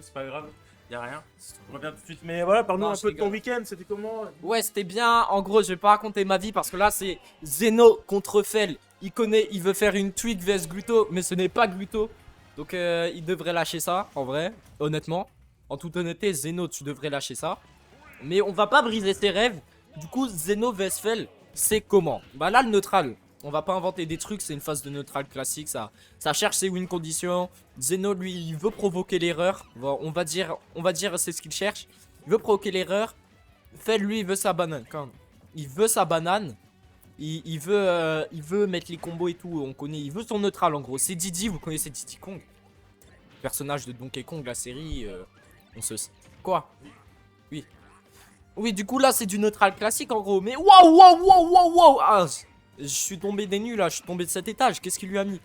c'est pas grave, y'a rien. On revient tout de suite. Mais voilà, parle-nous Non, un je peu de ton rigole. week-end, c'était comment? Ouais, c'était bien. En gros, je vais pas raconter ma vie parce que là, c'est Zeno contre Fel. Il connaît, il veut faire une tweak vs Gluto, mais ce n'est pas Gluto. Donc, il devrait lâcher ça, en vrai, honnêtement. En toute honnêteté, Zeno, tu devrais lâcher ça. Mais on va pas briser ses rêves. Du coup, Zeno vs Fel, c'est comment? Bah là, le neutral. On va pas inventer des trucs, c'est une phase de neutral classique. Ça cherche ses win conditions. Zeno, lui, il veut provoquer l'erreur. On va dire c'est ce qu'il cherche. Il veut provoquer l'erreur. Fel, lui, il veut sa banane. Quand il veut sa banane, il veut mettre les combos et tout. On connaît, il veut son neutral en gros. C'est Didi, vous connaissez Diddy Kong, personnage de Donkey Kong, la série. On se. Quoi? Oui. Oui, du coup, là, c'est du neutral classique en gros. Mais waouh, waouh, waouh, waouh, waouh. Ah, je suis tombé des nues là. Je suis tombé de cet étage. Qu'est-ce qu'il lui a mis?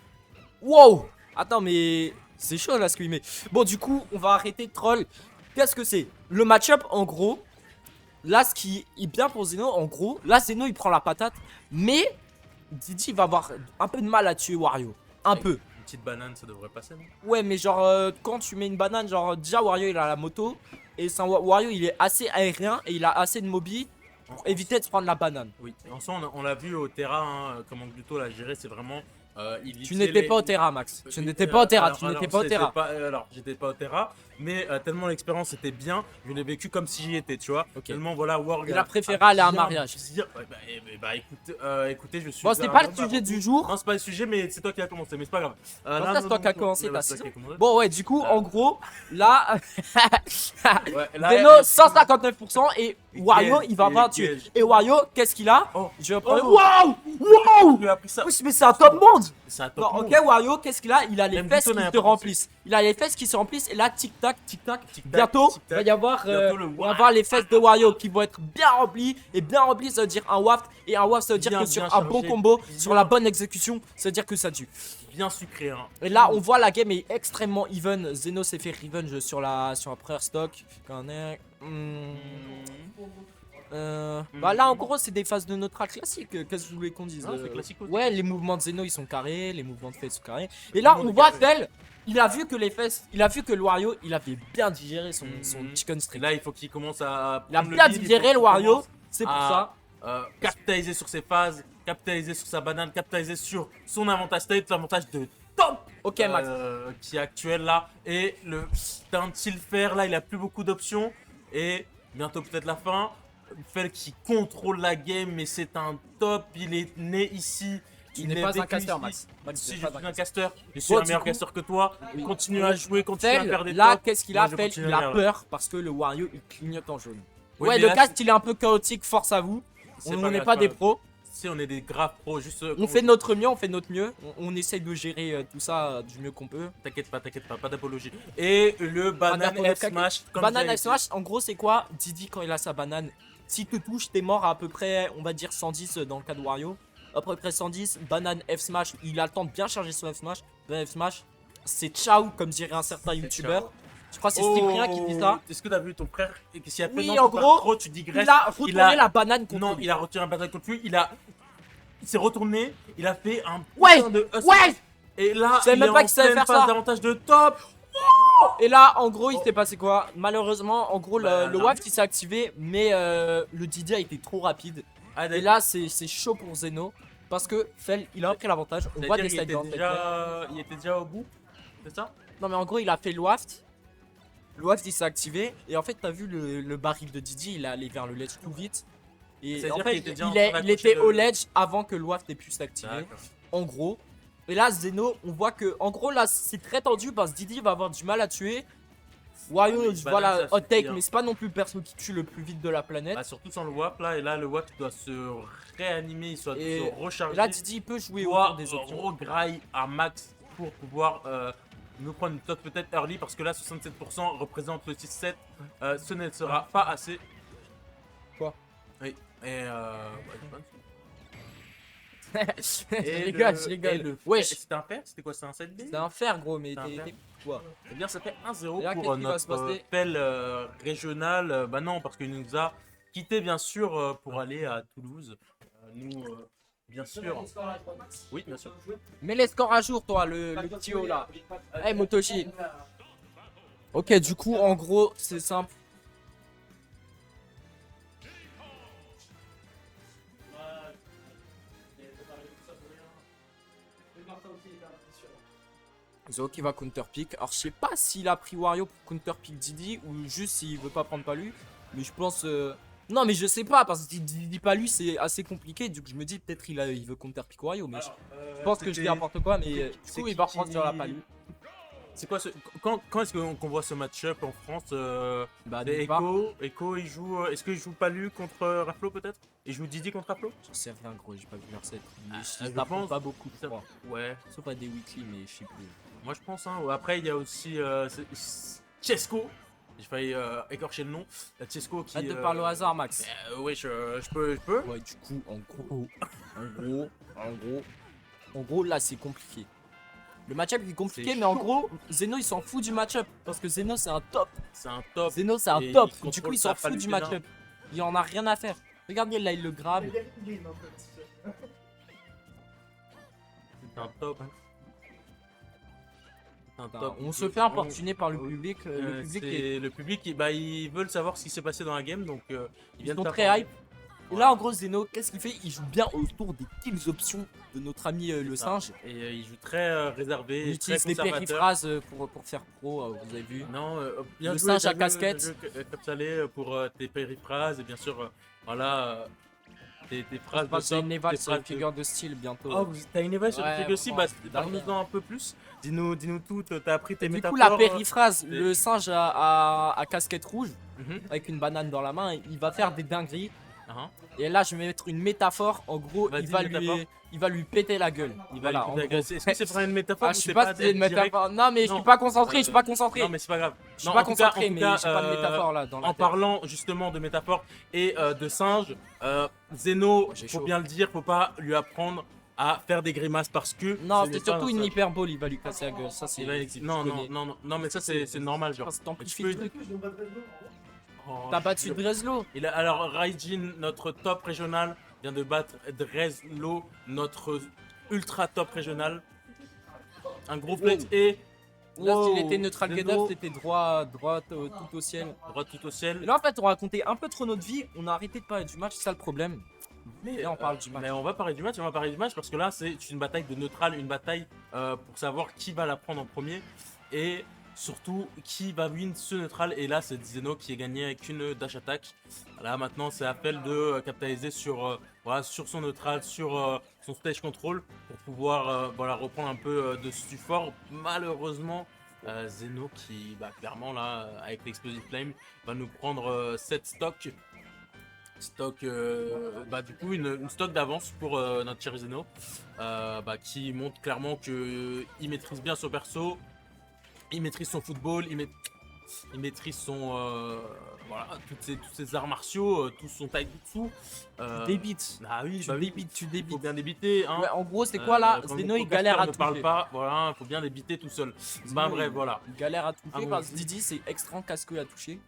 Wow. Attends, mais c'est chaud là ce qu'il met. Bon, du coup, on va arrêter de troll. Qu'est-ce que c'est? Le match-up en gros. Là, ce qui est bien pour Zeno, en gros, là, Zeno, il prend la patate. Mais Didi va avoir un peu de mal à tuer Wario. Un peu. Une petite banane, ça devrait passer, non? Ouais, mais genre, quand tu mets une banane, genre, déjà, Wario, il a la moto. Et Wario, il est assez aérien et il a assez de mobi pour éviter de se prendre la banane. Oui, en soi, on l'a vu au Terra, hein, comment Gluto l'a géré, c'est vraiment. Tu n'étais pas au Terra, Max. Tu n'étais pas au Terra. Tu n'étais pas au Terra. Alors, j'étais pas au Terra, mais tellement l'expérience était bien, je l'ai vécu comme si j'y étais, tu vois. Ok. Tellement, voilà, Warg. Il a préféré aller à un mariage. Écoutez, je suis. Bon, c'est pas le sujet du jour. Non, c'est pas le sujet, mais c'est toi qui as commencé, mais c'est pas grave. Comment ça, c'est toi qui as commencé ta saison. saison. Bon, ouais, du coup, en gros, là, Ouais, là, Zeno, 159% et Wario, il va avoir tué. piège. Et Wario, qu'est-ce qu'il a? Oh. Je vais prendre. Oh. Waouh! Waouh! Tu lui as appris ça. Oui, mais c'est un top monde! C'est un Bon, top. ok, monde. Wario, qu'est-ce qu'il a? Il a les Même fesses Gluto qui n'a se pas remplissent. Il a les fesses qui se remplissent et là, tic-tac, tic-tac. Tic-tac, Bientôt, il tic-tac. va y avoir, Bientôt le on va voir les fesses de Wario qui vont être bien remplies. Et bien remplies, ça veut dire un waft. Et un waft, ça veut dire Bien, que sur bien un bon chargé. combo, Bien. sur la bonne exécution, ça veut dire que ça tue. Bien sucré, hein. Et là, on voit la game est extrêmement even. Zeno s'est fait revenge sur la première stock. Quand on est. Bah là, en gros, c'est des phases de neutral classique. Qu'est-ce que vous voulez qu'on dise? Non, c'est classique aussi. Ouais, les mouvements de Zeno ils sont carrés, les mouvements de Fel sont carrés. Et là, on voit Fel. Il a vu que les fesses, il a vu que le Wario, il avait bien digéré son chicken Et streak. là, il faut qu'il commence à. Il a prendre le bien lead, il digéré faut le qu'il Wario. commence C'est pour à, ça. capitaliser sur ses phases, capitaliser sur sa banane, capitaliser sur son avantage state, l'avantage de top Ok, Max. qui est actuel là. Et le teint-il faire là, il a plus beaucoup d'options. Et bientôt peut-être la fin. Fel qui contrôle la game, mais c'est un top. Il est né ici. Tu n'es pas un caster, Max. Max, Si tu n'es je pas suis un caster, je suis Bon, un du meilleur coup- caster que toi. Continue à jouer, continue à Fel, faire des là, tops. qu'est-ce qu'il Moi, a je fait? continue Il à a faire. peur parce que le Wario il clignote en jaune. Oui, Ouais, mais le là, cast il est un peu chaotique, force à vous. c'est On pas n'est grave, pas des grave. pros. Si on est des graves pros, juste. On fait notre mieux, on fait notre mieux. On essaye de gérer tout ça du mieux qu'on peut. T'inquiète pas, pas d'apologie. Et le banane bientôt F le smash. Comme Banane j'avais F smash, en gros, c'est quoi? Didi, quand il a sa banane, si tu touches, t'es mort à peu près, on va dire 110 dans le cas de Wario. À peu près 110. Banane F smash, il a le temps de bien charger son F smash. Banane F smash, c'est ciao, comme dirait un certain youtubeur. Je crois que c'est Cyprien qui dit ça. Est-ce que t'as vu ton frère et que s'il a fait Oui, non, en tu pars gros, trop, tu digresses. Il a retourné la banane contre Non, lui. il a retiré un banane contre lui. Il s'est retourné. Il a fait un Ouais, putain de hustle. ouais. Et là, Je savais il même est pas en qu'il savait pleine faire phase ça. d'avantage de top. Et là, en gros, il s'est passé quoi? Malheureusement, en gros, Bah, le non. waft il s'est activé, mais le Didi a été trop rapide. Ah, Et là, c'est chaud pour Zeno. Parce que Fel, il a pris l'avantage. On voit des side down. il était déjà au bout. C'est ça? Non, mais en gros, il a fait le waft. Le waft il s'est activé. Et en fait, t'as vu le baril de Didi, il est allé vers le ledge tout vite. Et C'est-à-dire en fait, qu'il était déjà en il train d'accrocher était le- au ledge avant que le waft ait pu s'activer. D'accord. En gros. Et là, Zeno, on voit que, en gros, là, c'est très tendu parce que Didi va avoir du mal à tuer. Wario, Oui, voilà, banane, ça hot take, suffit, hein. mais c'est pas non plus le perso qui tue le plus vite de la planète. Bah, surtout sans le WAP là. Et là, le WAP doit se réanimer, il doit Et- se recharger. Et là, Didi il peut jouer doit autour des options. regraille à max pour pouvoir nous prendre une top peut-être early parce que là 67% représente le 6-7. Ce ne sera pas assez. Quoi? Oui. Et Je rigole, je rigole. Wesh, C'était un fer? C'était quoi? C'était un 7B? c'est un fer, gros, mais C'est un fer. t'es quoi? Eh bien ça fait 1-0 Et là, pour qu'est-ce qui va se notre passer? pelle régionale. Bah non, parce qu'il nous a quitté bien sûr pour aller à Toulouse. Nous, bien sûr. Oui, bien sûr. Mets les scores à jour, toi, le petit haut là. Hey, Motoshi. Ok, du coup, en gros, c'est simple. Zoro qui va counter pick. Alors je sais pas s'il a pris Wario pour counter pick Didi ou juste s'il veut pas prendre Palu. Mais je pense. Non, mais je sais pas parce que Didi Palu c'est assez compliqué. Du coup, je me dis peut-être il veut counter pick Wario. Mais je pense que je dis n'importe quoi. Mais du coup, il va reprendre sur la Palu. C'est quoi ce... Quand est-ce qu'on voit ce match-up en France Bah, Echo, il joue. Est-ce qu'il joue Palu contre Raflo peut-être? Il joue Didi contre Raflo? J'en sais rien, gros. J'ai pas vu leur set. Mais je je pense pense pas beaucoup. ça- Ouais, Sauf à des weekly, mais je sais plus. moi je pense. Hein. Après, il y a aussi Chesco. J'ai failli écorcher le nom. Chesco qui. Arrête de parler au hasard, Max. Oui, je peux. Ouais, du coup, en gros, là, c'est compliqué. Le match-up est compliqué, C'est mais en chaud. gros, Zeno il s'en fout du match-up. Parce que Zeno c'est un top. C'est un top. Zeno c'est un Et top. il Du coup, contrôle il s'en sa fout du Palutena. match-up. Il en a rien à faire. Regardez là, il le grave. C'est un top. Hein. C'est un top. On se fait importuner par le public. Le public est... Le public, ils veulent savoir ce qui s'est passé dans la game, donc ils Ils viennent sont t'informer. très hype. Et là, en gros, Zeno, qu'est-ce qu'il fait? Il joue bien autour des kills options de notre ami le ça. singe. Et il joue très réservé, Il très utilise des conservateur. périphrases pour faire pro, vous avez vu. Non, bien Le joué, singe à bien casquette. joué, Cap Salé pour tes périphrases et bien sûr, voilà, tes phrases de C'est une tes Evals phrases de- figure de style bientôt. Oh, t'as une évasion sur Ouais, le truc aussi? Bah, vraiment, parle-nous-en un peu plus. Dis-nous tout, t'as appris tes Du coup, métaphores. la périphrase, le singe à casquette rouge, Mhm. avec une banane dans la main, il va faire des dingueries. Ah, Et là, je vais mettre une métaphore. En gros, Vas-y, il métaphore. va lui péter la gueule. il va Voilà, lui en couper la gros. gueule. Est-ce que c'est pas une métaphore Ah, ou je sais c'est pas si c'est une direct? métaphore. Non, mais je Non. suis pas concentré, je suis pas concentré. Non, mais c'est pas grave. Je suis Non, pas en tout cas- concentré, en tout mais cas, j'ai pas de métaphore là dans la En tête. parlant justement de métaphore et de singe, Zeno, J'ai faut chaud. bien le dire, faut pas lui apprendre à faire des grimaces parce que. Non, ce n'est c'est pas surtout un une singe. hyperbole, il va lui casser la gueule. Ça, c'est. Il va- je Non, connais. non, mais ça c'est normal, genre. Parce que t'amplifies Tu le peux- truc. Oh, T'as battu Dreslo. Alors, Raijin, notre top régional, vient de battre Dreslo, notre ultra top régional. Un gros flex et. Là, Wow, s'il était neutral Zeno, get up, c'était droit tout au ciel. droit tout au ciel. Et là, en fait, on racontait un peu trop notre vie. On a arrêté de parler du match, c'est ça le problème. Mais Là, on parle du match. Mais on va parler du match, parce que là, c'est une bataille de neutral, une bataille pour savoir qui va la prendre en premier et surtout qui va win ce neutral. Et là, c'est Zeno qui est gagné avec une dash attack. Là, maintenant, c'est appel de capitaliser sur, voilà, sur son neutral, sur son stage control pour pouvoir voilà, reprendre un peu de dessus fort. Malheureusement, Zeno qui, bah, clairement, là, avec l'Explosive Flame, va nous prendre 7 stocks. Bah du coup une stock d'avance pour notre cher Zeno bah, qui montre clairement que il maîtrise bien son perso, il maîtrise son football, il maîtrise son voilà tous ses arts martiaux, tout son taijutsu. Tu débites. Ah oui, Tu bah oui, débites, tu faut débites. bien débiter hein. Ouais, en gros, c'est quoi là? Quand Zeno, le il galère à ne toucher. parle pas, voilà, faut bien débiter tout seul. Bah bref, voilà. Il galère à toucher Ah bon. parce que Didi, c'est extra casse-couille à toucher.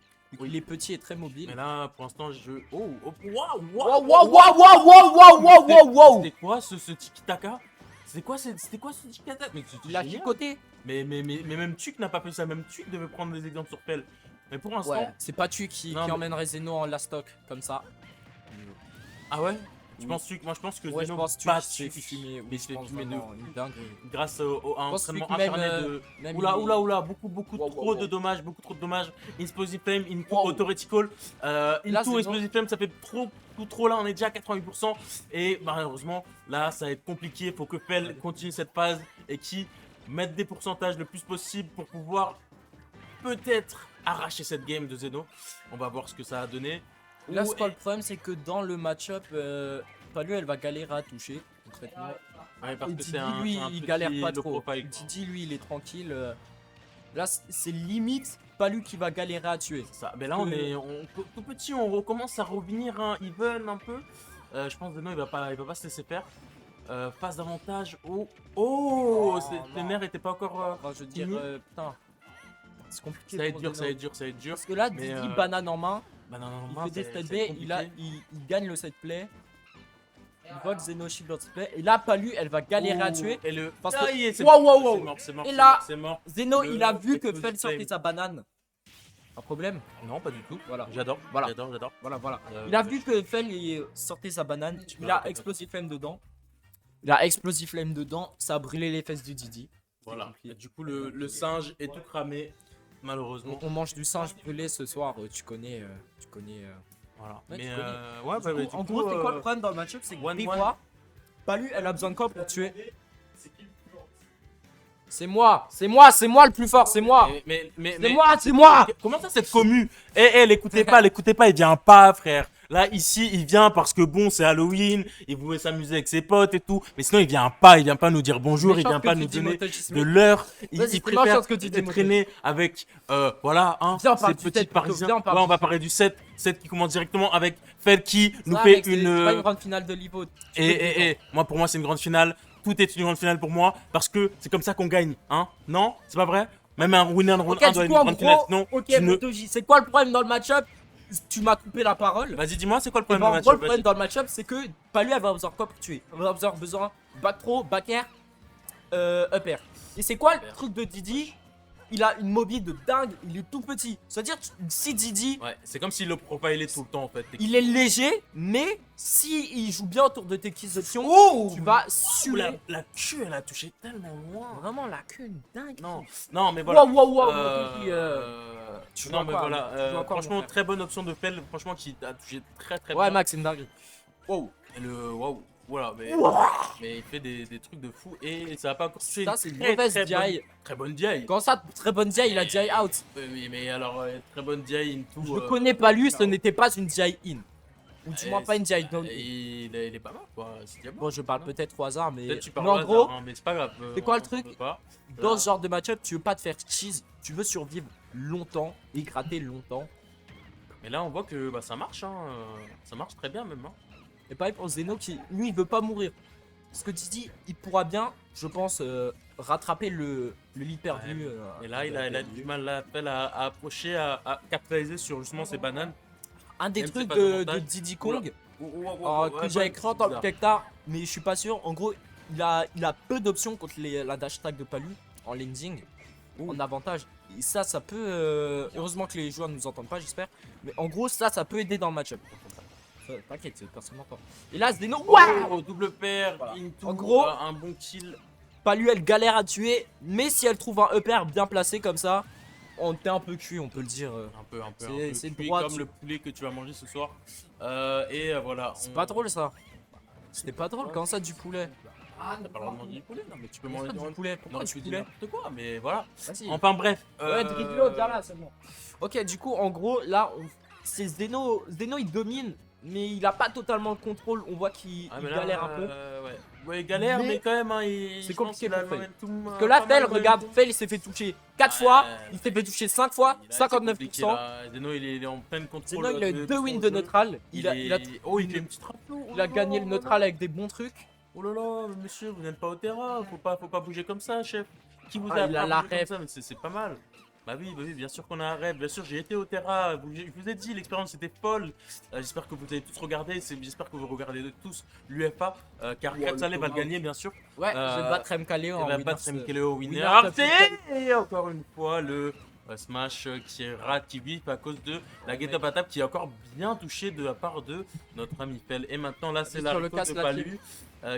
Oui. Il est petit et très mobile. Mais là pour l'instant je waouh Wow, wow, wow, wow. C'était quoi ce tiki-taka? C'était quoi ce tiki-taka? Mais c'était Il a génial. chicoté. Mais même Tuc n'a pas fait ça, même Tuc devait prendre des exemples sur Pell. Mais pour l'instant. Ouais, c'est pas tu qui Non, mais- emmènerait Zeno en last stock comme ça. Ah ouais? Tu Oui. penses Tuc? Moi je pense que Ouais, je Zeno pense bat que c'est Tuc. fumé. Mais Oui, c'est je pense fumé de vraiment une dinguerie. grâce à un pense entraînement que même, infernal de. Même Oula, il- oula, beaucoup Wow, trop wow, de wow. dommages, beaucoup trop de dommages. Explosive Flame, into Wow. Autoretical. Là, Into c'est Explosive Flame, ça fait trop là, on est déjà à 88%. Et malheureusement, là, ça va être compliqué. Faut que Pell continue cette phase et qui mette des pourcentages le plus possible pour pouvoir peut-être arracher cette game de Zeno. On va voir ce que ça a donné. Là, Ou- c'est quoi le problème? C'est que dans le match-up, Palu, elle va galérer à toucher. Concrètement. Ouais, parce Et que Didi, c'est un, lui, c'est un il petit galère pas low trop. profile, quoi. Didi, lui, il est tranquille. Là, c'est limite Palu qui va galérer à tuer. C'est ça. Mais là, tout petit, on recommence à revenir un even un peu. Je pense que Zeno, il va pas se laisser faire. Passe d'avantage. Oh, Oh, tes non. nerfs étaient pas encore. Enfin, je veux dire, fini. putain. C'est compliqué. Ça va être pour dur, Zeno. ça va être dur, ça va être dur. Parce que là, Mais, Didi, banane en main, Bah non, il moi, fait des c'est- step c'est B, compliqué. il gagne le set play. Il voit Zeno shield dans set play. Et là, Palu, elle va galérer à Oh, tuer. Et le. Parce que- Ah, y est, c'est Wow, mort, wow, wow. c'est mort, c'est mort, Et c'est là- mort, c'est mort. Zeno, Le il a vu que explosive Fel sortait flame. sa banane. Un problème? Non, pas du tout. Voilà. J'adore. Voilà. J'adore. Voilà. Il a vu que Fel il sortait sa banane, Tu il peux a arrêter. explosé flemme dedans. Il a explosé flemme dedans, ça a brûlé les fesses de Didi. Voilà. Et du coup, le singe est tout cramé, malheureusement. On mange du singe brûlé ce soir, tu connais. Voilà. Ouais, Mais tu connais. ouais, bah, En gros, c'est quoi le problème dans le match-up? C'est que one, des one. fois, Palu, elle a besoin de quoi pour tuer? C'est moi le plus fort, c'est moi! C'est moi! Comment ça, cette commu? L'écoutez pas, il vient pas, frère. Là, ici, il vient parce que bon, c'est Halloween, il voulait s'amuser avec ses potes et tout. Mais sinon, il vient pas nous dire bonjour, il vient pas nous donner de l'heure. Il préfère traîner avec, voilà, hein, Viens, on parle ces du petits set, parisiens. viens, on parle Ouais, on du va set. parler du 7 qui commence directement avec Fel qui nous Ça, fait mec, c'est pas une grande finale de l'Ivo. moi, pour moi, c'est une grande finale. Tout est une grande finale pour moi parce que c'est comme ça qu'on gagne, hein? Non? C'est pas vrai? Même un winner round Ok, 1 doit du être coup, une en grande finale. gros, Sinon, ok, tu ne... Motoji, c'est quoi le problème dans le match-up? Tu m'as coupé la parole. Vas-y, dis-moi, c'est quoi le Et problème ben, de en gros, le match-up? problème dans le match-up, c'est que Palu, elle va avoir quoi pour tuer? Elle va avoir besoin back throw, back air, up air. Et c'est quoi le truc de Didi? Il a une mobile de dingue, il est tout petit. C'est-à-dire, si Didi, Ouais, c'est comme s'il le profilait tout le temps en fait. il est léger, mais si il joue bien autour de tes kills options, Oh, tu vas Ouh, suer. la queue, elle a touché tellement loin. Vraiment la queue, une dingue. Non, mais voilà. Wow, tu non, vois mais quoi, voilà. tu vois quoi, mon Franchement, frère? très bonne option de Fel. Franchement, qui a touché très Ouais, bien. Max, c'est une dinguerie. Wow. Et waouh. Voilà, mais il fait des trucs de fou et ça va pas encore toucher. Ça, c'est une mauvaise DI. Très bonne DI. Quand ça, très bonne DI, il a DI out. Oui, mais alors, très bonne DI into. Je connais pas lui, ce n'était pas une DI in. Ou du moins Eh, pas une DI down. Il est pas mal, quoi. C'est diable. Bon, je parle peut-être au hasard, mais. Peut-être tu parles Mais en au gros, hasard, hein, mais c'est pas grave. c'est quoi le on truc veut pas. dans Là. ce genre de match-up, tu veux pas te faire cheese, tu veux survivre longtemps et gratter longtemps. Mais là, on voit que bah, ça marche, hein. Ça marche très bien, même. Hein. Et pareil pour Zeno qui, lui, il veut pas mourir. Parce que Didi, il pourra bien, je pense, rattraper le lead perdu. Et là, il a du mal là, à approcher, à capitaliser sur justement ces bananes. Un des Même trucs c'est pas de de montage. Diddy Kong, Ouais, que j'avais créé en tant que bizarre. Tecta, mais je suis pas sûr. En gros, il a peu d'options contre la dash tag de Palu en landing, en avantage. Et ça peut. Heureusement que les joueurs nous entendent pas, j'espère. Mais en gros, ça peut aider dans le match-up. T'inquiète, personne m'entend. Et là, Zeno, Oh, double pair, Voilà. into, En gros, un bon kill. Palu, elle galère à tuer, mais si elle trouve un upper bien placé comme ça, on était un peu cuit, on peut le dire. C'est Cuit droit comme dessus. le poulet que tu vas manger ce soir. Voilà. C'est pas drôle ça. C'était pas drôle quand ça du poulet. Ah, t'as pas le droit de manger du poulet? Non, mais tu peux Pourquoi manger du poulet? Pourquoi Non, du tu dis poulet? n'importe quoi, mais voilà. Vas-y. Enfin, bref. Ouais, dribble, viens là, c'est bon. Ok, du coup, en gros, là, c'est Zeno. Zeno, il domine, mais il a pas totalement le contrôle. On voit qu'il Ah, mais là, galère un peu. Ouais, il galère, mais quand même, hein, C'est compliqué pour Fel. Parce que là, là, Fel, regarde, Fel, il s'est fait toucher 4 fois, il s'est fait toucher 5 fois, Il a été 59%. compliqué, là. Zeno, il est en pleine contrôle. Zeno, il a eu de 2 son wins de jeu. neutral. Il a Oh, il fait une petite raplo. il a gagné le neutral avec des bons trucs. Oh là là, monsieur, vous n'êtes pas au terrain. Faut pas bouger comme ça, chef. Qui vous Ah, a il a appris la à bouger ref. comme ça? Mais c'est pas mal. Bah oui, bien sûr qu'on a un rêve. Bien sûr, j'ai été au terrain. Je vous ai dit, l'expérience était folle. J'espère que vous avez tous regardé. J'espère que vous regardez tous l'UFA. Car Red Saleh va le gagner, bien sûr. Ouais, je vais battre MKLeo Il en va winners, battre Mkeleo winner. winner Arte top 10. Et encore une fois, le smash qui rate, qui bip à cause de la get up à table qui est encore bien touché de la part de notre ami Fel. Et maintenant, là, c'est Sur la le faute casse, de la Palu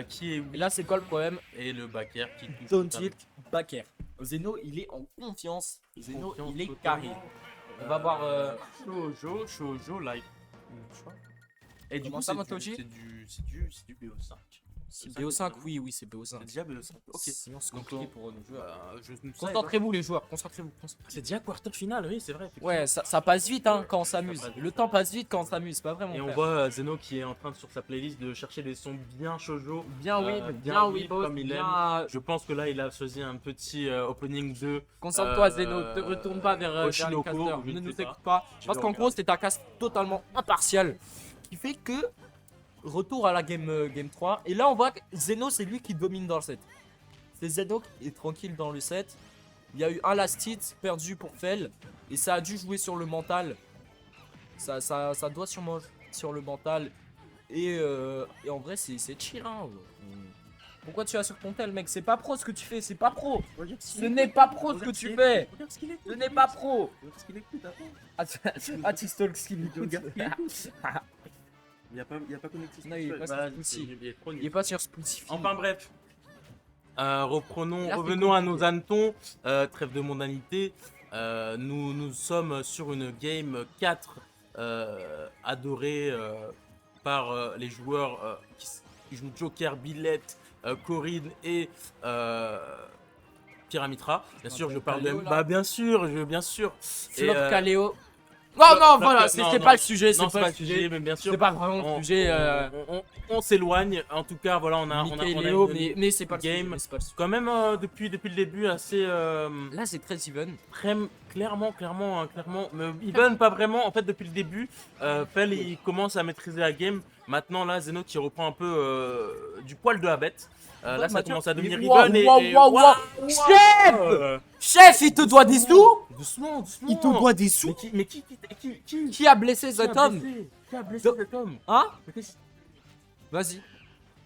qui est Et là, c'est quoi le problème? et le backer qui touche. Don't totalement. tilt, back air. Zeno, il est en confiance. Zeno, Confiance il est totalement. carré. On va voir. Shoujo live. Je crois. Et du Comment coup, ça, c'est Motoji? du BO5. C'est BO5, oui, c'est BO5. C'est déjà BO5. Ok. Sinon, c'est Donc, compliqué pour nos joueurs. Je ne savais pas. Concentrez-vous, les joueurs, concentrez-vous. C'est déjà quarter final, oui, c'est vrai. Ouais, ça passe vite hein, quand on s'amuse. Ça passe vite. Le temps passe vite quand on s'amuse, c'est pas vraiment. Et on voit Zeno qui est en train sur sa playlist de chercher des sons bien shoujo. Bien Euh, oui, bien bien oui, oui, boss, comme il bien. Je pense que là, il a choisi un petit opening de Concentre-toi, Zeno, te retourne pas vers les Oshinoko, casters, je ne ne nous sais écoute pas. Je Parce vais qu'en regarder. gros, c'est un cast totalement impartial qui fait que retour à la game 3. Et là, on voit que Zeno, c'est lui qui domine dans le set. C'est Zeno qui est tranquille dans le set. Il y a eu un last hit perdu pour Fel et ça a dû jouer sur le mental. Ça doit sûrement sur le mental. Et en vrai, c'est chill. Hein. Pourquoi tu as sur ton tel, mec? C'est pas pro ce que tu fais, c'est pas pro. Regarde ce Ce n'est pas pro ce que Regarde tu qu'il fais. écoute, regarde ce qu'il écoute. Ce n'est pas pro. Regarde ce qu'il écoute, attends. Ah, tu stalk ce qu'il écoute. Regarde ce qu'il écoute. Il y a pas connecté. Non, il est pas sur Vas-y, Spotify. il est trop nul. Il est pas sur Spotify. Enfin bref. Là, Revenons à c'est nos hannetons. Trêve de mondanité. Nous sommes sur une game 4 adorée par les joueurs qui jouent Joker, Billette, Corinne et Pyramitra. Bien sûr, je parle de. Caléo, là. Bah, bien sûr. Et, Flop Caléo. Non, non, voilà, non, c'était non. pas le sujet. Non, C'est pas le sujet. mais bien sûr. C'est pas vraiment le on- sujet. on s'éloigne. En tout cas, voilà, on a Mickey et on a Léo, une mais c'est pas le game. sujet. mais c'est pas le sujet. quand même depuis le début assez Là, c'est très even. clairement mais even pas vraiment en fait depuis le début. Fel il commence à maîtriser la game. Maintenant là Zeno qui reprend un peu du poil de la bête. Là ça commence à devenir even et Waouh. Chef, chef, il te doit des sous. doucement. Il te doit des sous. Mais qui Qui a blessé cet homme? Qui a blessé cet homme? Hein? Mais qu'est-ce- Vas-y.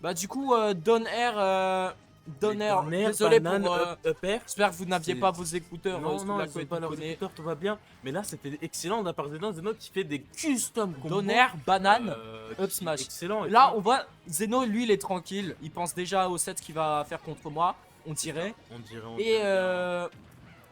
Bah du coup, Donner, Donner, désolé banane, pour... upper. J'espère que vous n'aviez C'est- pas vos écouteurs. Non, parce que non, là, ils quand ont pas tu leurs connais écouteurs, tout va bien. Mais là, c'était excellent de la part de Zeno qui fait des custom combos. Donner, banane, qui up est smash. Excellent. Là, on voit Zeno, lui, il est tranquille. Il pense déjà au set qu'il va faire contre moi, on dirait. on dirait.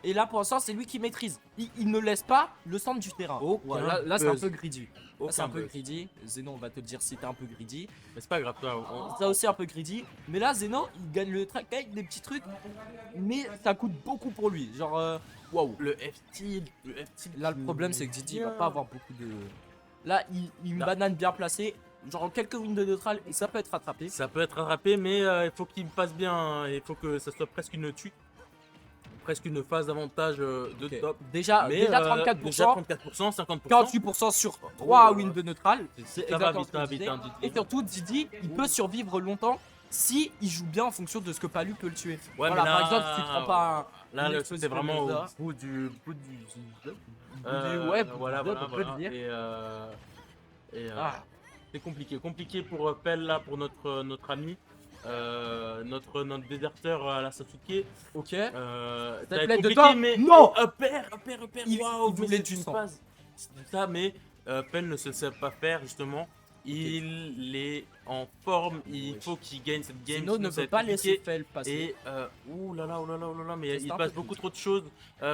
Et là, pour l'instant, c'est lui qui maîtrise. Il ne laisse pas le centre du terrain. Aucun Voilà, là, c'est un buzz. peu greedy. Là, c'est un Aucun peu buzz. greedy. Zeno, on va te le dire si t'es un peu greedy. Mais c'est pas grave, toi. Ça aussi un peu greedy. Mais là, Zeno, il gagne le track avec des petits trucs. Mais ça coûte beaucoup pour lui. Genre, waouh. Le F-Tilt. Là, le problème, c'est que Didi il va pas avoir beaucoup de. Là, une banane bien placée. Genre, quelques wins de neutral et ça peut être rattrapé. Ça peut être rattrapé, mais il faut qu'il me passe bien. Hein. Il faut que ça soit presque une tuque. Presque une phase d'avantage de Ok. top. Déjà, Mais, déjà 34%. déjà 34%, 50%. 48% sur 3 wins de neutral. C'est- C'est ça va exactement vite, ce ça que va je vite. disais. Hein, Didi. Et surtout, Didi, il peut survivre longtemps si il joue bien en fonction de ce que Palu peut le tuer. Ouais, Voilà, mais là, par exemple, si tu prends pas Là, une c'était exposition vraiment de ça. au bout du. Ouais, voilà, on peut le dire. Et Ah. c'est compliqué pour Pell là, pour notre ami, notre déserteur à la Sasuke. Ok. Ça va être plaît de compliqué, temps mais Non upper, Il- waouh, il mais voulait c'est du une sang. phase. C'est ça, mais Pell ne se sait pas faire justement. Il est en forme, il faut qu'il gagne cette game. Zeno sinon ne ça va veut être pas compliqué. laisser Fel passer. Et ouh là là, mais C'est il un passe peu beaucoup plus. trop de choses,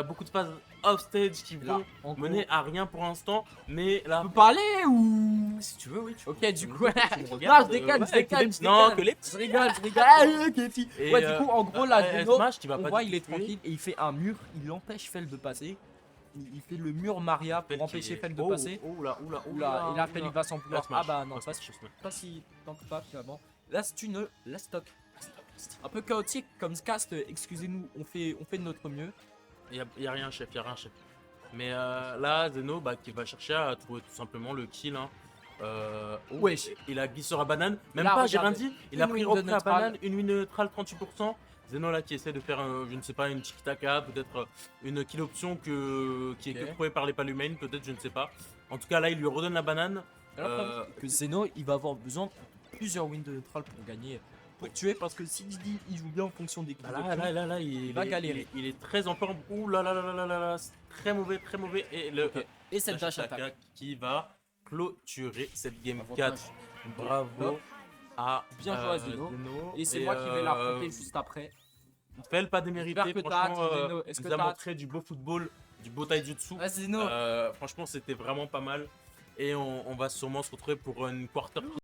beaucoup de phases off stage qui Là, vont en gros, mener à rien pour l'instant. Mais là, tu peux parler ou si tu veux, oui. Tu Ok, du coup. tu me Non, regardes, je déconne, ouais, je déconne, je Non, déconne. que les Je rigole. Ah, ok, si. Et, Ouais, du coup, en gros, là, Zeno, Smash, tu vas on pas voit, du il est tout tuer. tranquille et il fait un mur. Il empêche Fel de passer. Il fait le mur Maria pour Fel qui empêcher est- Fel de oh, passer. Oula. Oula, et là, Fel il va s'en vouloir. Smash, Ah bah non, oh, pas Smash, Smash. pas si tant que pas finalement. Là, c'est une la stock. Un peu chaotique comme ce cast, excusez-nous, on fait de notre mieux. Y a rien, chef, Mais là, Zeno, qui va chercher à trouver tout simplement le kill. Hein. Wesh. Il a glissé à banane. Même Là, pas, j'ai rien regardez. dit. Il a Une pris win de repris à neutral. banane, une win neutrale 38%. Zeno là qui essaie de faire, je ne sais pas, une tiki-taka, peut-être une kill option qui est que Ok. trouvée par les Palumain, peut-être, je ne sais pas. En tout cas, là, il lui redonne la banane. Alors, le problème, c'est que Zeno, il va avoir besoin de plusieurs wins de neutral pour gagner, pour tuer, parce que si Didi il joue bien en fonction des kills, Là, il va est- galérer. Il est très en forme. Ouh là, c'est très mauvais. Et le Ok. Et cette dash attack. qui va clôturer cette game Bravo, 4. Bravo Top. à Bien joué à Zeno. Zeno. Et c'est moi qui vais l'affronter juste après. Fel pas démérité. J'espère que Franchement, t'as hâte, Zeno. Est-ce il que nous a t'as hâte montré du beau football, du beau taijutsu. Ah, Zeno. Franchement, c'était vraiment pas mal. Et on va sûrement se retrouver pour une quarter